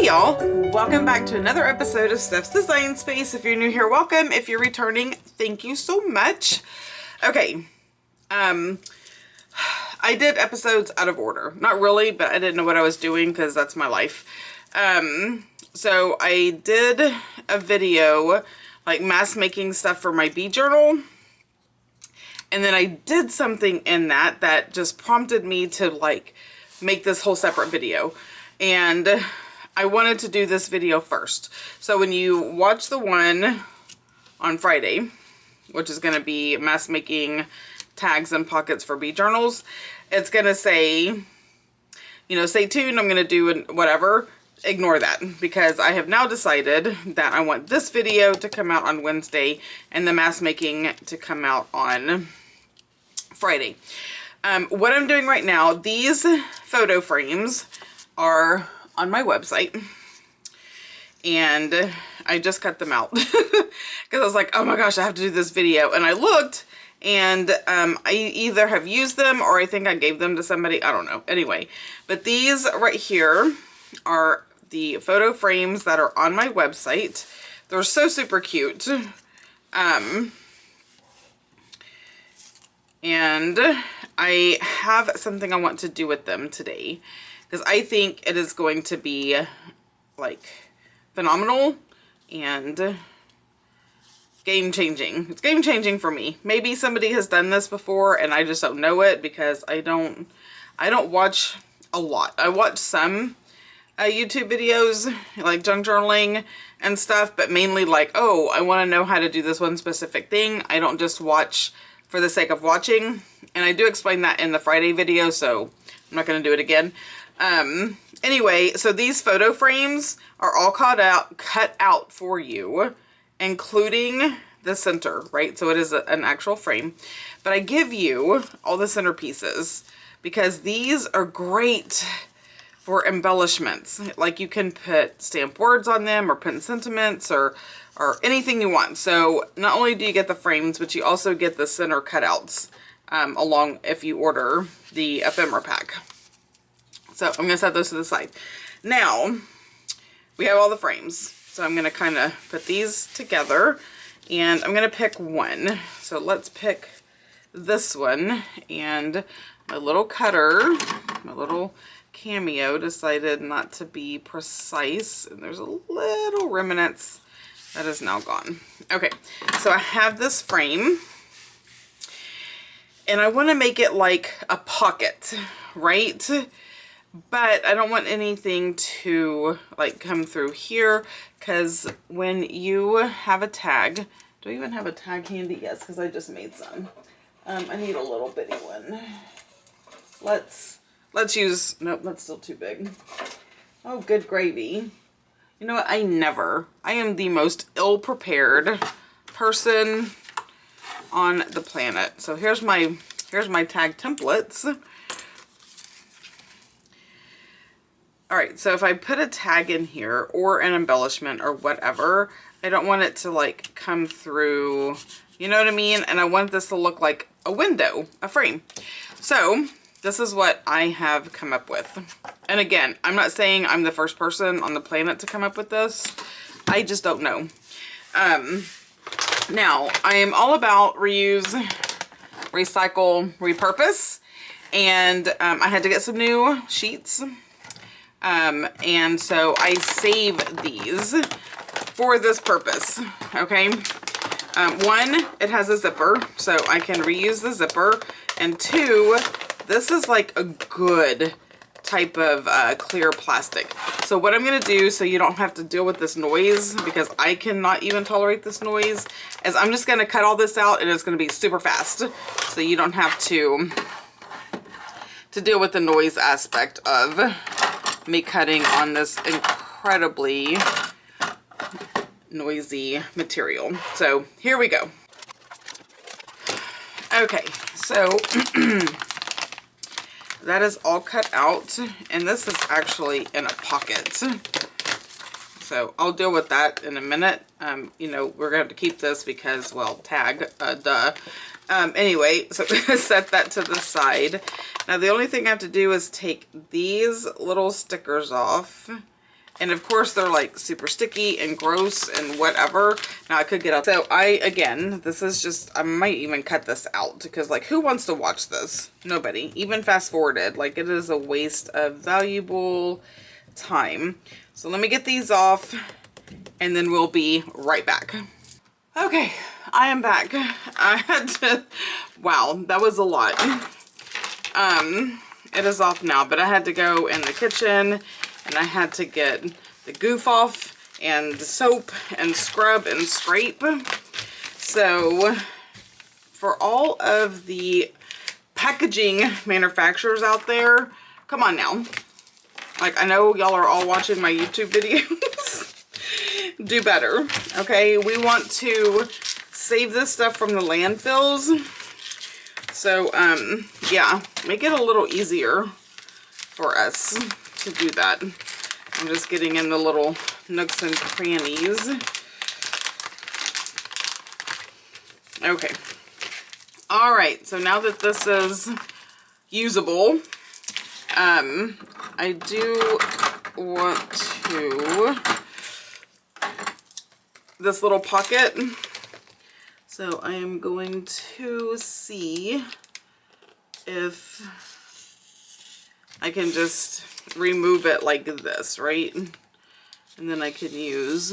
y'all, welcome back to another episode of Steph's Design Space. If you're new here, welcome. If you're returning, thank you so much. Okay, I did episodes out of order. Not really, but I didn't know what I was doing because that's my life. So I did a video like mask making stuff for my bee journal. And then I did something in that just prompted me to like make this whole separate video. And I wanted to do this video first. So when you watch the one on Friday, which is going to be mask making tags and pockets for bee journals, it's going to say, you know, stay tuned, I'm going to do whatever. Ignore that, because I have now decided that I want this video to come out on Wednesday and the mask making to come out on Friday. What I'm doing right now, these photo frames are on my website, and I just cut them out because I was like, oh my gosh, I have to do this video. And I looked, and I either have used them or I think I gave them to somebody, I don't know. Anyway, but these right here are the photo frames that are on my website. They're so super cute. And I have something I want to do with them today, because I think it is going to be like phenomenal and game changing. It's game changing for me. Maybe somebody has done this before and I just don't know it, because I don't watch a lot. I watch some YouTube videos like junk journaling and stuff, but mainly like, oh, I want to know how to do this one specific thing. I don't just watch for the sake of watching. And I do explain that in the Friday video, so I'm not going to do it again. Anyway, so these photo frames are all cut out for you, including the center, right? So it is an actual frame, but I give you all the centerpieces because these are great for embellishments. Like you can put stamp words on them or pin sentiments or anything you want. So not only do you get the frames, but you also get the center cutouts along if you order the ephemera pack. So I'm going to set those to the side. Now we have all the frames. So I'm going to kind of put these together and I'm going to pick one. So let's pick this one, and my little cutter, my little Cameo decided not to be precise, and there's a little remnants that is now gone. Okay, so I have this frame and I want to make it like a pocket, right? But I don't want anything to like come through here, because when you have a tag, do I even have a tag handy? Yes, because I just made some. I need a little bitty one. Let's use, nope, that's still too big. Oh, good gravy. You know what? I am the most ill-prepared person on the planet. So here's my tag templates. All right, so if I put a tag in here or an embellishment or whatever, I don't want it to like come through, you know what I mean? And I want this to look like a window, a frame. So this is what I have come up with. And again, I'm not saying I'm the first person on the planet to come up with this. I just don't know. Now, I am all about reuse, recycle, repurpose. And I had to get some new sheets. And so I save these for this purpose. Okay. One, it has a zipper, so I can reuse the zipper. And two, this is like a good type of clear plastic. So what I'm going to do, so you don't have to deal with this noise, because I cannot even tolerate this noise, is I'm just going to cut all this out, and it's going to be super fast. So you don't have to deal with the noise aspect of me cutting on this incredibly noisy material. So here we go. Okay, so that is all cut out, and this is actually in a pocket. So I'll deal with that in a minute. You know, we're gonna have to keep this because, well, tag, duh. Anyway, so set that to the side. Now the only thing I have to do is take these little stickers off, And of course they're like super sticky and gross and whatever. Now I could get out. So again, this is just, I might even cut this out because like who wants to watch this? Nobody. Even fast forwarded. Like it is a waste of valuable time. So let me get these off and then we'll be right back. Okay, I am back. I had to, wow, that was a lot. It is off now, but I had to go in the kitchen and I had to get the goof off and the soap and scrub and scrape. So for all of the packaging manufacturers out there, come on now. Like, I know y'all are all watching my YouTube videos. Do better, okay? We want to save this stuff from the landfills. So, yeah, make it a little easier for us to do that. I'm just getting in the little nooks and crannies. Okay. All right, so now that this is usable, I do want to, this little pocket. So I am going to see if I can just remove it like this, right? And then I can use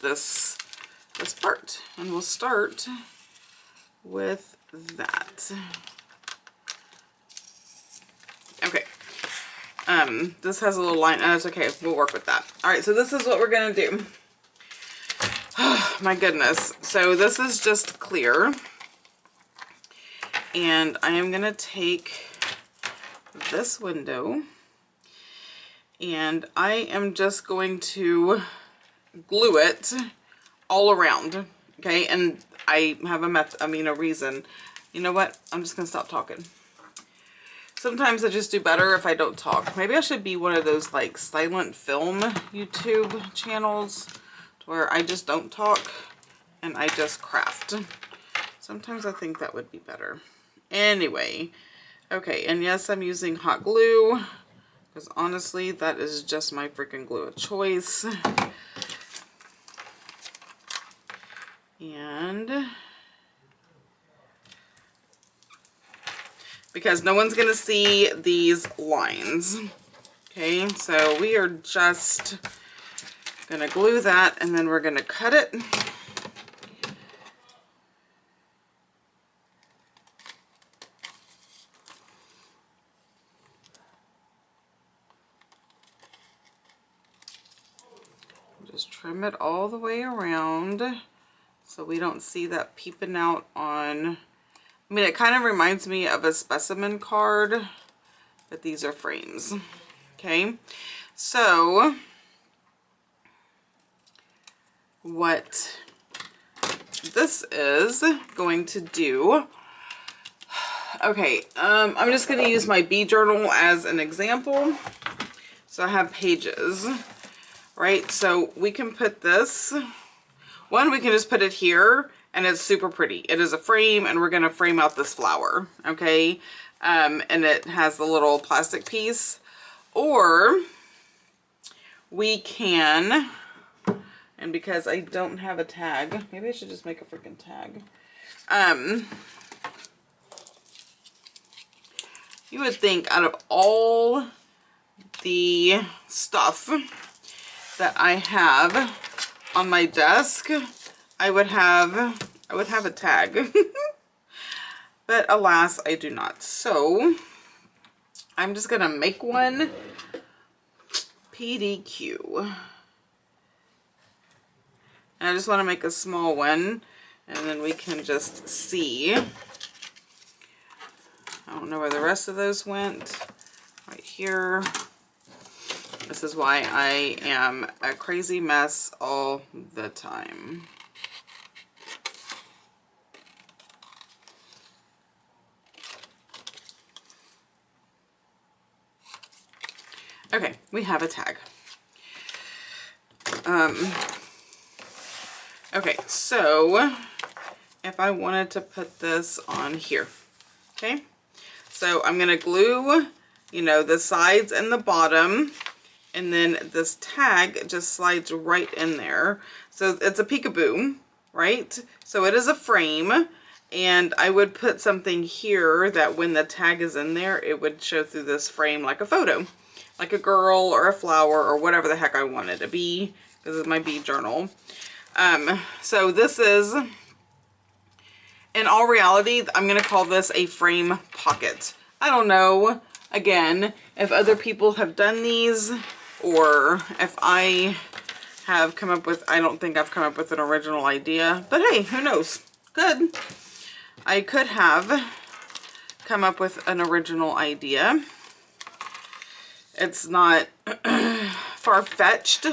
this part. And we'll start with that. Okay. This has a little line. Oh, it's okay. We'll work with that. All right, so this is what we're gonna do. Oh, my goodness. So this is just clear. And I am gonna take this window and I am just going to glue it all around. Okay, and I have a reason. You know what? I'm just gonna stop talking. Sometimes I just do better if I don't talk. Maybe I should be one of those like silent film YouTube channels where I just don't talk and I just craft. Sometimes I think that would be better. Anyway, okay, and yes, I'm using hot glue because honestly, that is just my freaking glue of choice. And because no one's gonna see these lines. Okay, so we are just gonna glue that and then we're gonna cut it. Just trim it all the way around so we don't see that peeping out on, I mean, it kind of reminds me of a specimen card, but these are frames. Okay, so what this is going to do, okay, I'm just going to use my bee journal as an example. So I have pages, right? So we can put this, we can just put it here and it's super pretty. It is a frame and we're going to frame out this flower, okay? And it has the little plastic piece. Or we can, and because I don't have a tag, maybe I should just make a freaking tag. You would think out of all the stuff that I have on my desk, I would have a tag. But alas, I do not. So I'm just gonna make one PDQ. And I just want to make a small one and then we can just see. I don't know where the rest of those went. Right here. This is why I am a crazy mess all the time. Okay, we have a tag. Okay, so if I wanted to put this on here, okay? So I'm gonna glue, you know, the sides and the bottom, And then this tag just slides right in there. So it's a peekaboo, right? So it is a frame, and I would put something here that when the tag is in there, it would show through this frame like a photo, like a girl or a flower or whatever the heck I want it to be, because it's my bead journal. So this is, in all reality, I'm going to call this a frame pocket. I don't know, again, if other people have done these, or if I have come up with, I don't think I've come up with an original idea, but hey, who knows? Good. I could have come up with an original idea. It's not far-fetched,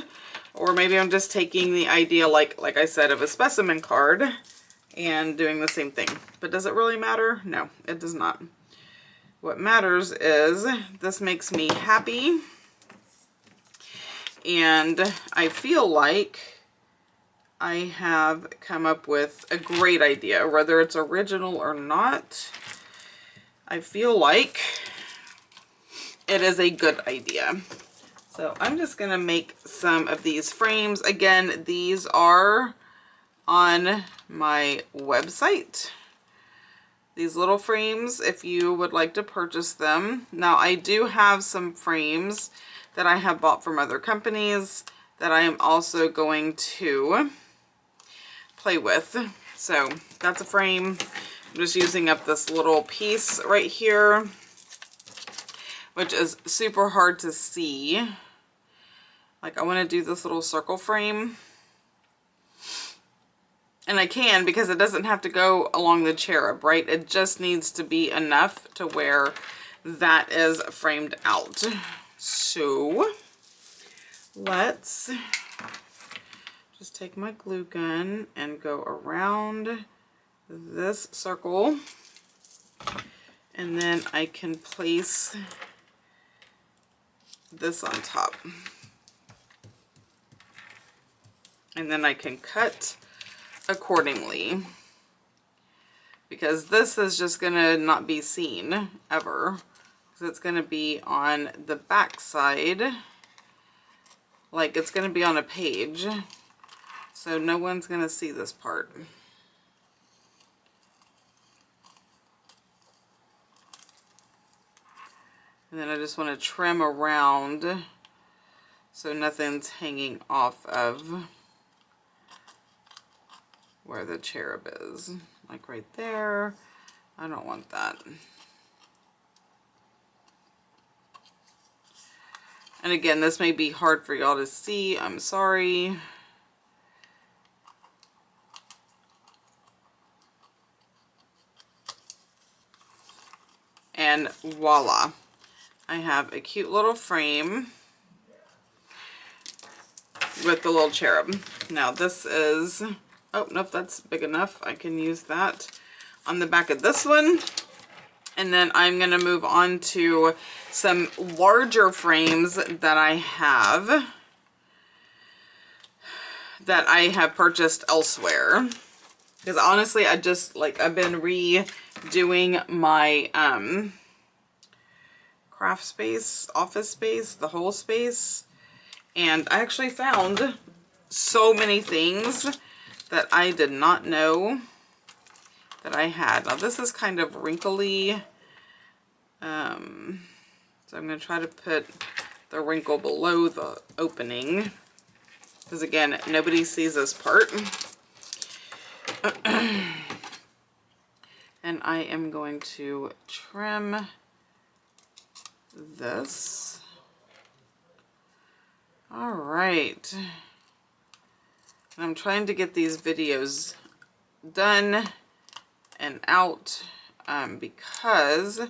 or maybe I'm just taking the idea, like I said, of a specimen card and doing the same thing. But does it really matter? No, it does not. What matters is this makes me happy. And I feel like I have come up with a great idea, whether it's original or not. I feel like it is a good idea. So I'm just going to make some of these frames. Again, these are on my website. These little frames, if you would like to purchase them. Now, I do have some frames that I have bought from other companies that I am also going to play with. So that's a frame. I'm just using up this little piece right here, which is super hard to see. Like, I want to do this little circle frame. And I can, because it doesn't have to go along the cherub, right? It just needs to be enough to where that is framed out. So let's just take my glue gun and go around this circle, and then I can place this on top, and then I can cut accordingly, because this is just gonna not be seen ever. It's going to be on the back side, like it's going to be on a page, so no one's going to see this part. And then I just want to trim around so nothing's hanging off of where the cherub is, like right there. I don't want that. And again, this may be hard for y'all to see. I'm sorry. And voila. I have a cute little frame with the little cherub. Now this is, oh, nope, that's big enough. I can use that on the back of this one. And then I'm going to move on to some larger frames that I have purchased elsewhere. Because honestly, I've been redoing my craft space, office space, the whole space. And I actually found so many things that I did not know that I had. Now this is kind of wrinkly, so I'm going to try to put the wrinkle below the opening, because again, nobody sees this part. And I am going to trim this. All right. And I'm trying to get these videos done and out because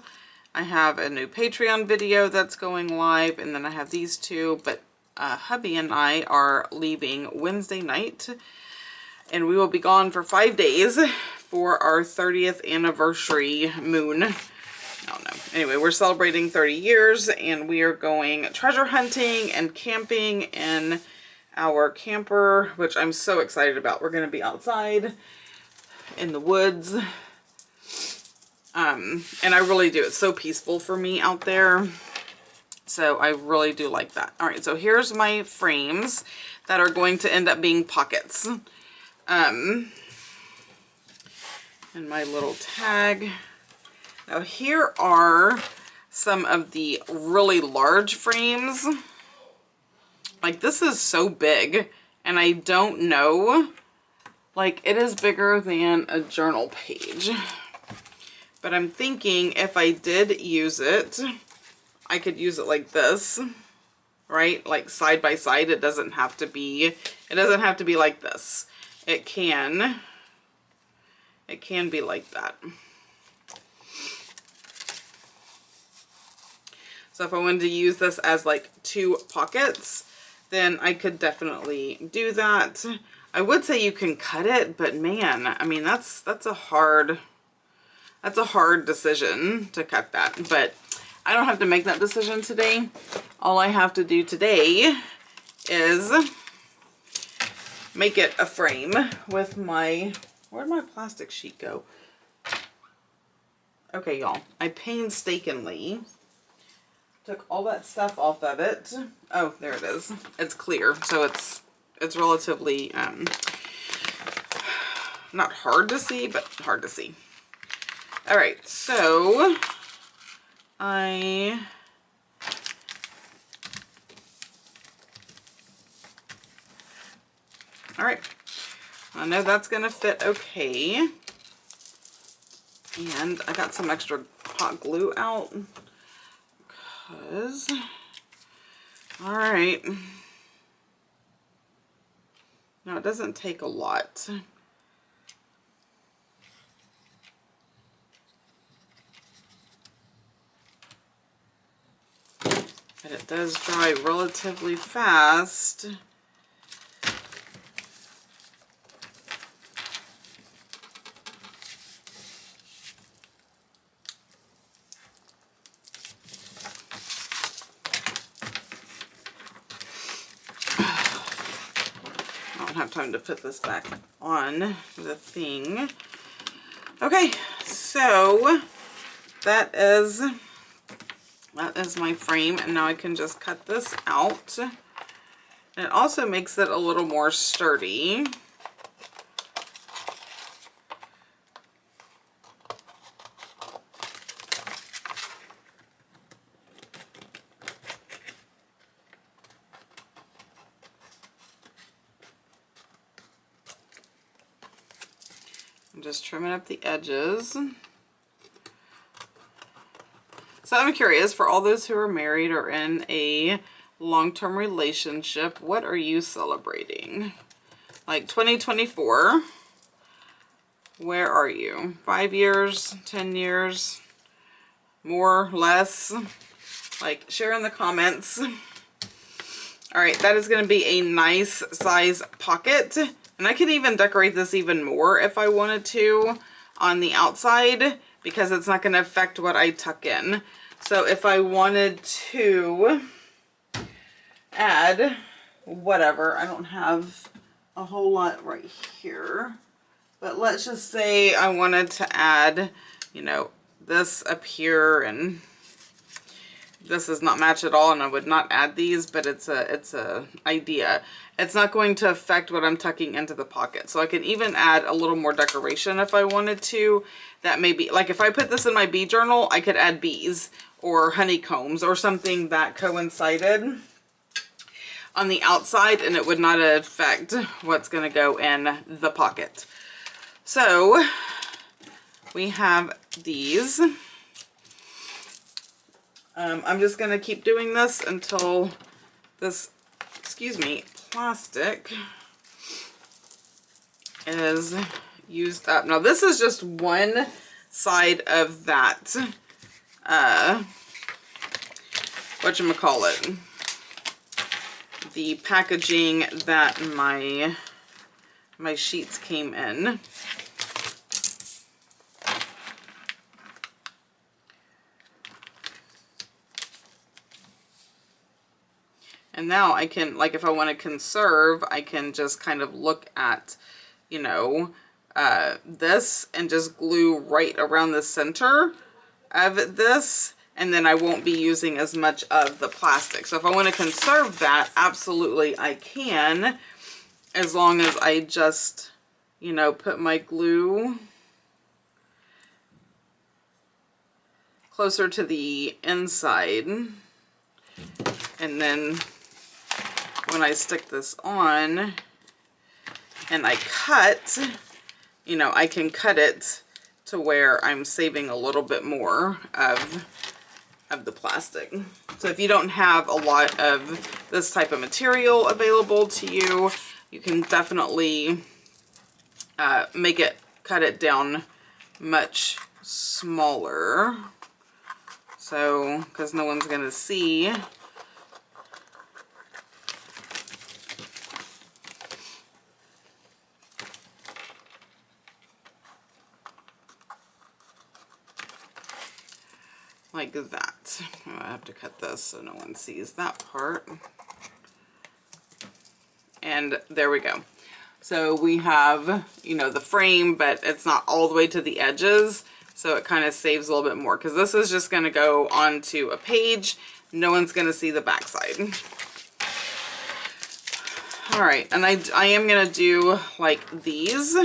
I have a new Patreon video that's going live, and then I have these two, but hubby and I are leaving Wednesday night, and we will be gone for 5 days for our 30th anniversary moon. I don't know. Anyway, we're celebrating 30 years, and we are going treasure hunting and camping in our camper, which I'm so excited about. We're going to be outside in the woods. And I really do. It's so peaceful for me out there. So I really do like that. All right, so here's my frames that are going to end up being pockets. And my little tag. Now here are some of the really large frames. Like this is so big, and I don't know, like it is bigger than a journal page. But I'm thinking if I did use it, I could use it like this, right? Like side by side. It doesn't have to be like this. It can be like that. So if I wanted to use this as like 2 pockets, then I could definitely do that. I would say you can cut it, but man, I mean, that's a hard decision to cut that. But I don't have to make that decision today. All I have to do today is make it a frame with my, where'd my plastic sheet go? Okay, y'all, I painstakingly took all that stuff off of it. Oh, there it is. It's clear, so it's relatively not hard to see, but hard to see. All right, so all right, I know that's gonna fit okay. And I got some extra hot glue out. All right. Now it doesn't take a lot. But it does dry relatively fast. Have time to put this back on the thing. Okay, so that is my frame, and now I can just cut this out. And it also makes it a little more sturdy. Just trimming up the edges. So I'm curious, for all those who are married or in a long-term relationship, what are you celebrating? Like 2024, where are you? 5 years, 10 years, more, less? Like, share in the comments. All right, that is going to be a nice size pocket. And I can even decorate this even more if I wanted to on the outside, because it's not going to affect what I tuck in. So if I wanted to add whatever, I don't have a whole lot right here, but let's just say I wanted to add, you know, this up here, and this does not match at all, and I would not add these, but it's a idea. It's not going to affect what I'm tucking into the pocket. So I can even add a little more decoration if I wanted to. That may be, like if I put this in my bee journal, I could add bees or honeycombs or something that coincided on the outside, and it would not affect what's going to go in the pocket. So we have these. I'm just going to keep doing this until this, excuse me, plastic is used up. Now this is just one side of that, whatchamacallit, the packaging that my sheets came in. And now I can, like if I want to conserve, I can just kind of look at, you know, this and just glue right around the center of this and then I won't be using as much of the plastic. So if I want to conserve that, absolutely I can, as long as I just, you know, put my glue closer to the inside, and then when I stick this on and I cut, you know, I can cut it to where I'm saving a little bit more of the plastic. So if you don't have a lot of this type of material available to you, you can definitely cut it down much smaller. So, because no one's gonna see. Like that. I have to cut this so no one sees that part. And there we go. So we have, you know, the frame, but it's not all the way to the edges. So it kind of saves a little bit more, because this is just going to go onto a page. No one's going to see the backside. All right. And I am going to do like these.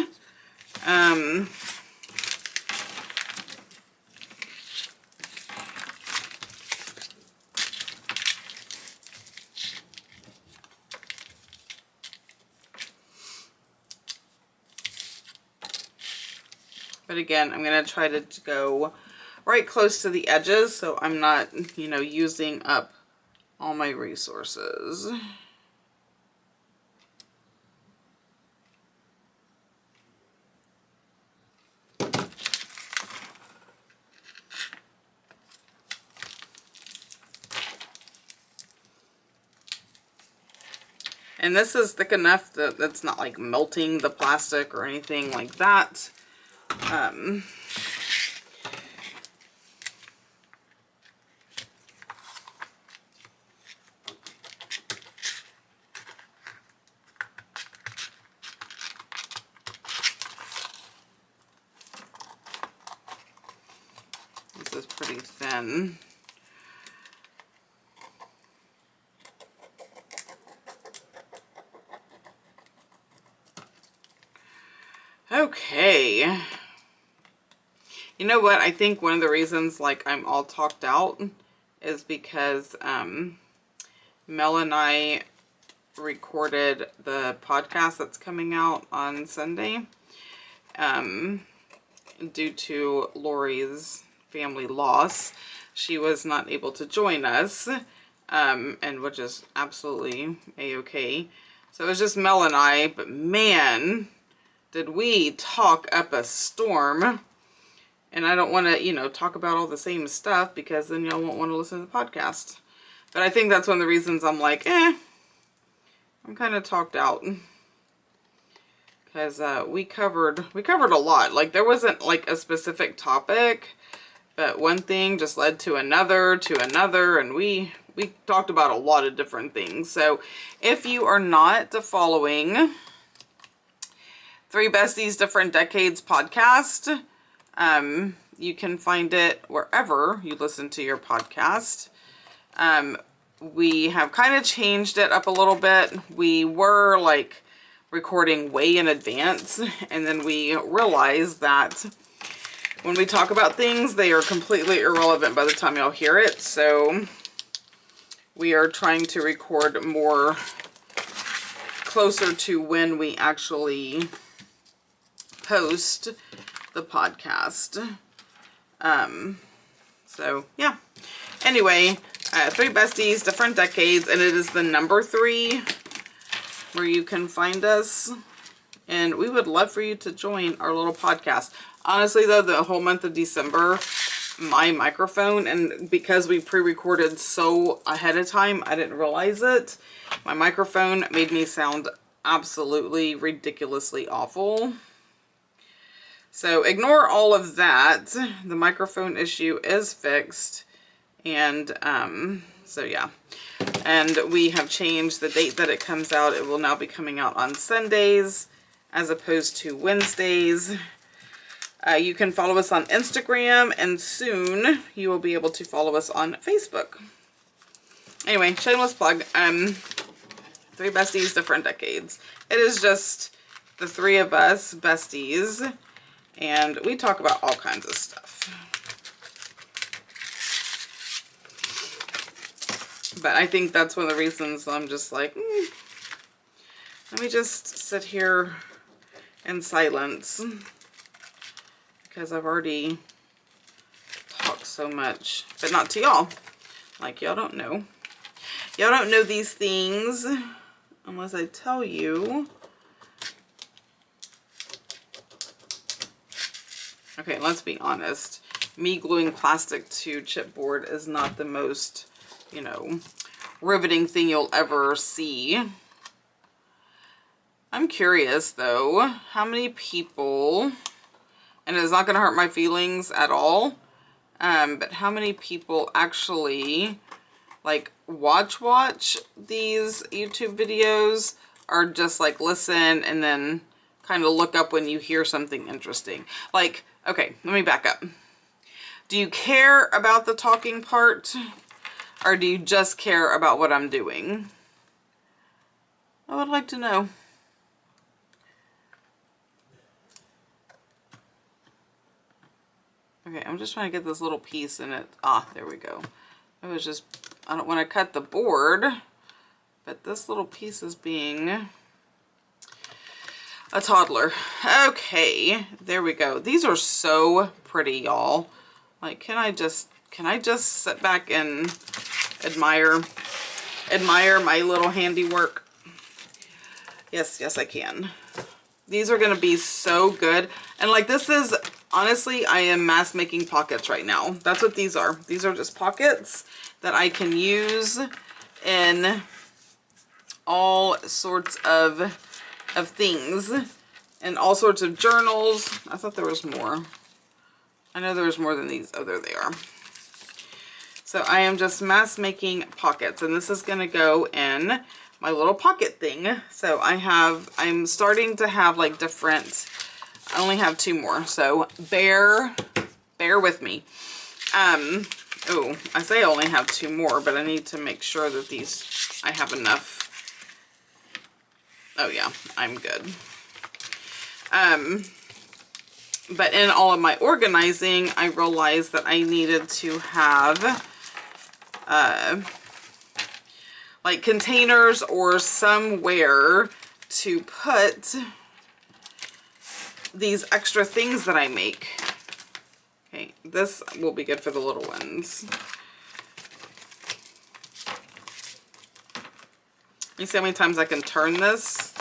But again, I'm going to try to go right close to the edges so I'm not, you know, using up all my resources. And this is thick enough that it's not like melting the plastic or anything like that. This is pretty thin. Okay. You know what? I think one of the reasons like I'm all talked out is because Mel and I recorded the podcast that's coming out on Sunday. Due to Lori's family loss, she was not able to join us, and which is absolutely a-okay. So it was just Mel and I, but man, did we talk up a storm. And I don't want to, you know, talk about all the same stuff, because then y'all won't want to listen to the podcast. But I think that's one of the reasons I'm like, I'm kind of talked out. Because we covered a lot. Like, there wasn't like a specific topic, but one thing just led to another, and we talked about a lot of different things. So if you are not following Three Besties Different Decades podcast, you can find it wherever you listen to your podcast. We have kind of changed it up a little bit. We were like recording way in advance, and then we realized that when we talk about things, they are completely irrelevant by the time y'all hear it. So we are trying to record more closer to when we actually post the podcast. So yeah. Anyway, Three Besties, Different Decades, and it is the number 3 where you can find us. And we would love for you to join our little podcast. Honestly though, the whole month of December, my microphone, and because we pre-recorded so ahead of time, I didn't realize it. My microphone made me sound absolutely ridiculously awful. So ignore all of that. The microphone issue is fixed. And so yeah. And we have changed the date that it comes out. It will now be coming out on Sundays as opposed to Wednesdays. You can follow us on Instagram, and soon you will be able to follow us on Facebook. Anyway, shameless plug. Three besties, different decades. It is just the three of us besties, and we talk about all kinds of stuff. But I think that's one of the reasons I'm just like, let me just sit here in silence, because I've already talked so much, but not to y'all. Like, y'all don't know. Y'all don't know these things unless I tell you. Okay, let's be honest. Me gluing plastic to chipboard is not the most, you know, riveting thing you'll ever see. I'm curious though, how many people, and it's not going to hurt my feelings at all, but how many people actually like watch these YouTube videos, or just like listen and then kind of look up when you hear something interesting. Like, okay, let me back up. Do you care about the talking part, or do you just care about what I'm doing? I would like to know. Okay, I'm just trying to get this little piece in it. Ah, there we go. It was just, I don't want to cut the board, but this little piece is being a toddler. Okay, there we go. These are so pretty, y'all. Like, can I just sit back and admire my little handiwork? Yes, I can. These are going to be so good. And like, this is, honestly, I am mass making pockets right now. That's what these are. These are just pockets that I can use in all sorts of things, and all sorts of journals. I thought there was more. I know there was more than these. Oh, there they are. So I am just mass making pockets, and this is going to go in my little pocket thing. So I'm starting to have like different, I only have 2 more, so bear with me. Oh, I say I only have 2 more, but I need to make sure that these, I have enough. Oh yeah, I'm good. But in all of my organizing, I realized that I needed to have like containers or somewhere to put these extra things that I make. Okay, this will be good for the little ones. You see how many times I can turn this?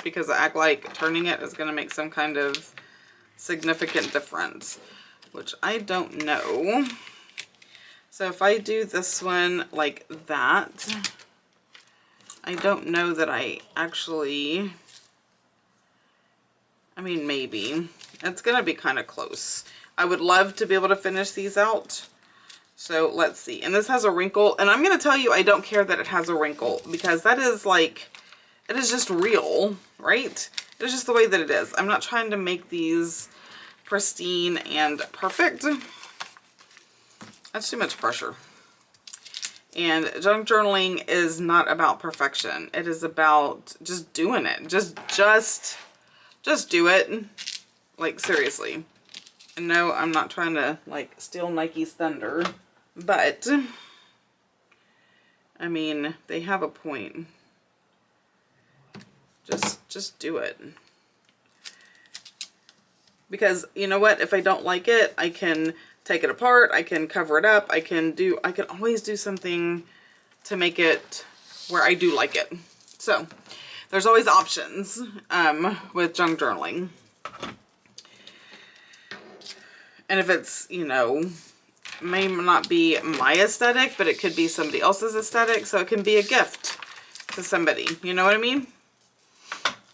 Because I act like turning it is going to make some kind of significant difference, which I don't know. So if I do this one like that, I don't know that I actually, I mean, maybe. It's going to be kind of close. I would love to be able to finish these out. So let's see. And this has a wrinkle. And I'm going to tell you, I don't care that it has a wrinkle, because that is like, it is just real, right? It's just the way that it is. I'm not trying to make these pristine and perfect. That's too much pressure. And junk journaling is not about perfection. It is about just doing it. Just do it. Like, seriously. And no, I'm not trying to like steal Nike's thunder, but I mean, they have a point. Just do it. Because you know what? If I don't like it, I can take it apart. I can cover it up. I can always do something to make it where I do like it. So there's always options with junk journaling. And if it's, you know, may not be my aesthetic, but it could be somebody else's aesthetic. So it can be a gift to somebody. You know what I mean?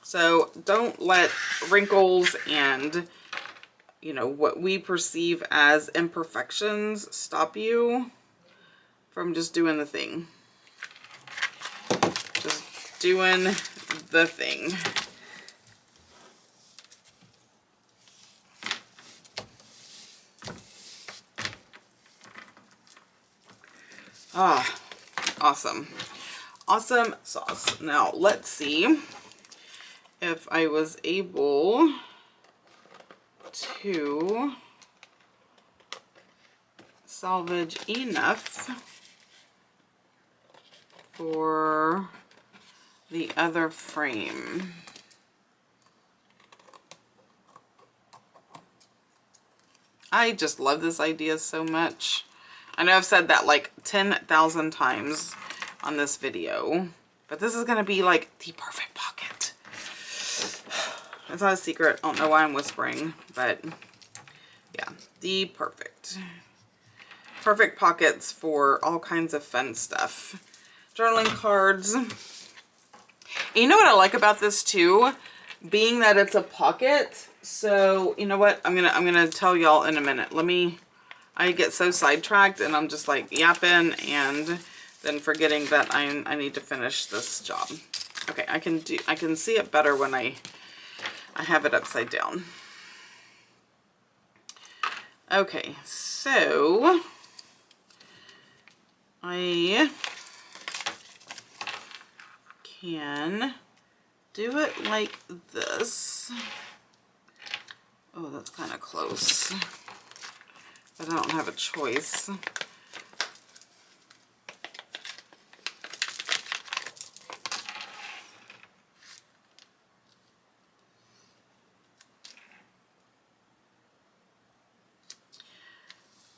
So don't let wrinkles and, you know, what we perceive as imperfections stop you from just doing the thing. Just doing the thing. Ah, awesome. Awesome sauce. Now, let's see if I was able to salvage enough for the other frame. I just love this idea so much. I know I've said that like 10,000 times on this video, but this is gonna be like the perfect pocket. It's not a secret. I don't know why I'm whispering, but yeah, the perfect pockets for all kinds of fun stuff. Journaling cards. You know what I like about this too? Being that it's a pocket. So, you know what? I'm gonna tell y'all in a minute. I get so sidetracked and I'm just like yapping and then forgetting that I need to finish this job. Okay, I can see it better when I have it upside down. Okay, so I can do it like this. Oh, that's kind of close, but I don't have a choice.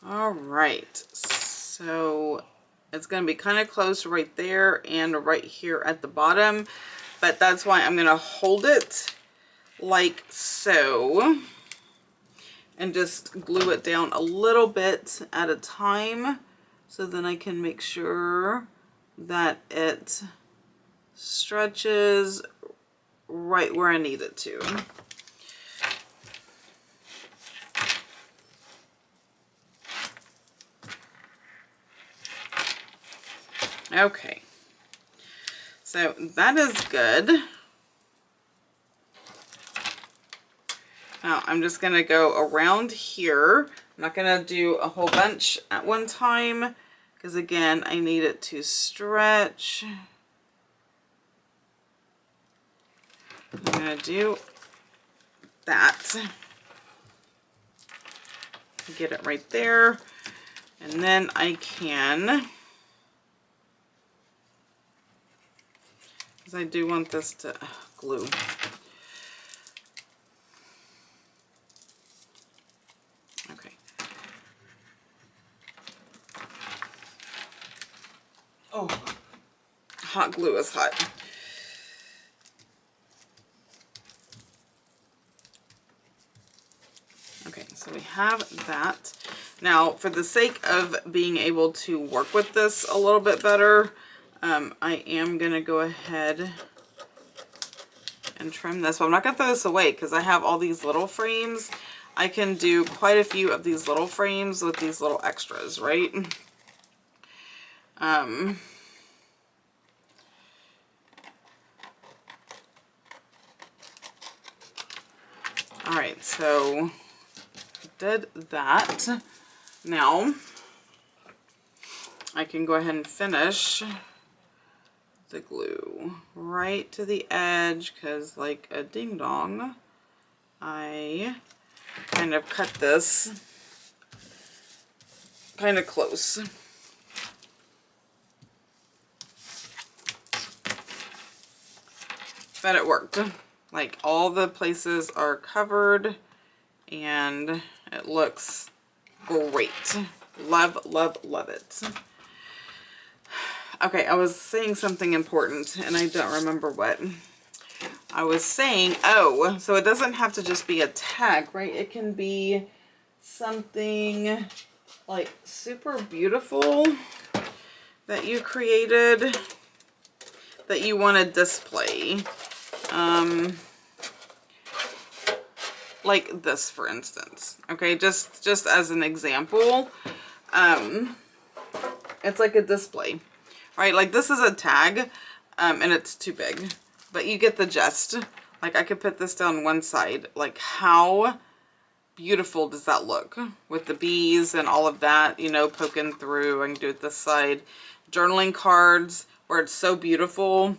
All right, so it's going to be kind of close right there and right here at the bottom, but that's why I'm going to hold it like so and just glue it down a little bit at a time so then I can make sure that it stretches right where I need it to. Okay, so that is good. Now I'm just going to go around here. I'm not going to do a whole bunch at one time because again, I need it to stretch. I'm going to do that. Get it right there. And then I can, because I do want this to glue. Okay. Oh, hot glue is hot. Okay, so we have that. Now, for the sake of being able to work with this a little bit better, I am going to go ahead and trim this. But I'm not going to throw this away because I have all these little frames. I can do quite a few of these little frames with these little extras, right? All right, so did that. Now I can go ahead and finish the glue right to the edge because like a ding dong, I kind of cut this kind of close. But it worked. Like all the places are covered and it looks great. Love, love, love it. Okay, I was saying something important and I don't remember what. I was saying, oh, so it doesn't have to just be a tag, right? It can be something like super beautiful that you created that you want to display. Like this, for instance. Okay, just as an example. It's like a display, right? Like this is a tag, and it's too big, but you get the gist. Like I could put this down one side. Like how beautiful does that look with the bees and all of that, you know, poking through. I can do it this side. Journaling cards where it's so beautiful,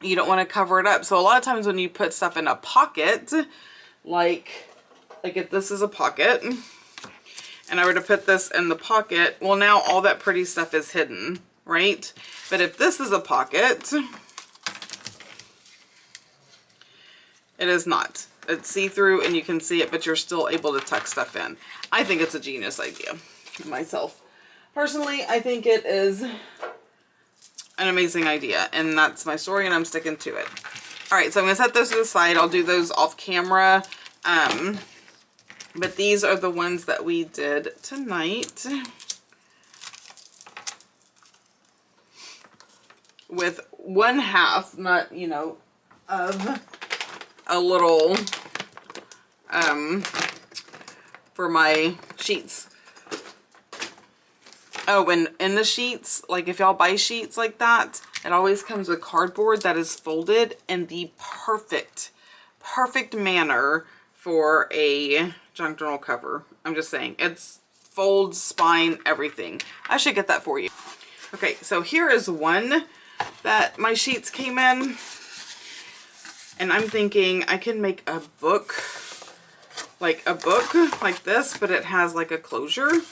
you don't want to cover it up. So a lot of times when you put stuff in a pocket, like if this is a pocket and I were to put this in the pocket, well, now all that pretty stuff is hidden, right? But if this is a pocket, it is not. It's see-through and you can see it, but you're still able to tuck stuff in. I think it's a genius idea myself. Personally, I think it is an amazing idea, and that's my story and I'm sticking to it. All right, so I'm gonna set those to the side. I'll do those off camera. But these are the ones that we did tonight with 1/2, not, you know, of a little for my sheets. Oh, and in the sheets, like if y'all buy sheets like that, it always comes with cardboard that is folded in the perfect manner for a junk journal cover. I'm just saying, it's folds, spine, everything. I should get that for you. Okay, so here is one that my sheets came in. And I'm thinking I can make a book like this, but it has like a closure.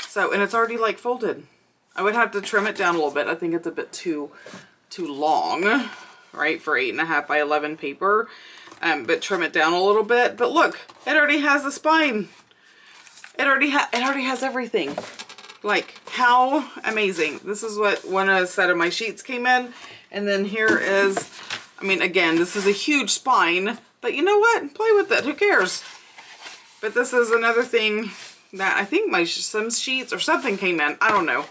So, and it's already like folded. I would have to trim it down a little bit. I think it's a bit too long, right, for 8.5 by 11 paper. But trim it down a little bit. But look, it already has the spine. It already has everything. Like, how amazing. This is what one set of my sheets came in. And then here is, I mean, again, this is a huge spine, but you know what? Play with it. Who cares? But this is another thing that I think some sheets or something came in. I don't know.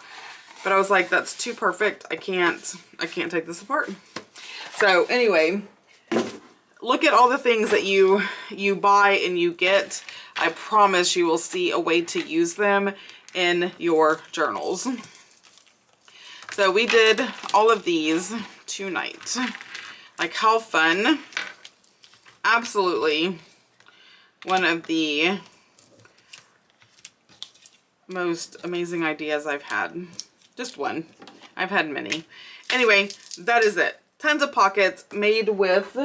But I was like, that's too perfect. I can't take this apart. So anyway, look at all the things that you buy and you get. I promise you will see a way to use them in your journals. So we did all of these tonight. Like, how fun. Absolutely one of the most amazing ideas I've had. Just one. I've had many. Anyway, that is it. Tons of pockets made with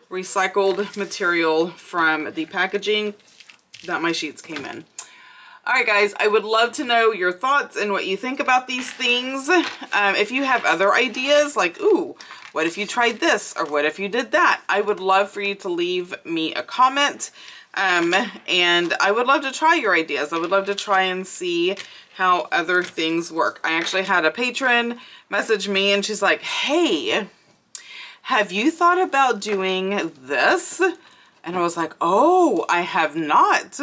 recycled material from the packaging that my sheets came in. Alright guys, I would love to know your thoughts and what you think about these things. If you have other ideas, like, ooh, what if you tried this? Or what if you did that? I would love for you to leave me a comment. And I would love to try your ideas. I would love to try and see how other things work. I actually had a patron message me and she's like, hey, have you thought about doing this? And I was like, oh, I have not.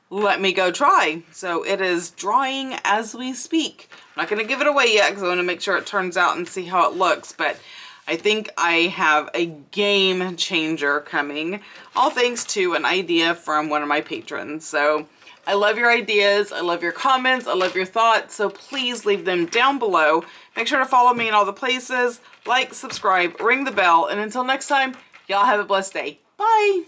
Let me go try. So it is drying as we speak. I'm not going to give it away yet because I want to make sure it turns out and see how it looks. But I think I have a game changer coming. All thanks to an idea from one of my patrons. So I love your ideas. I love your comments. I love your thoughts. So please leave them down below. Make sure to follow me in all the places. Like, subscribe, ring the bell. And until next time, y'all have a blessed day. Bye.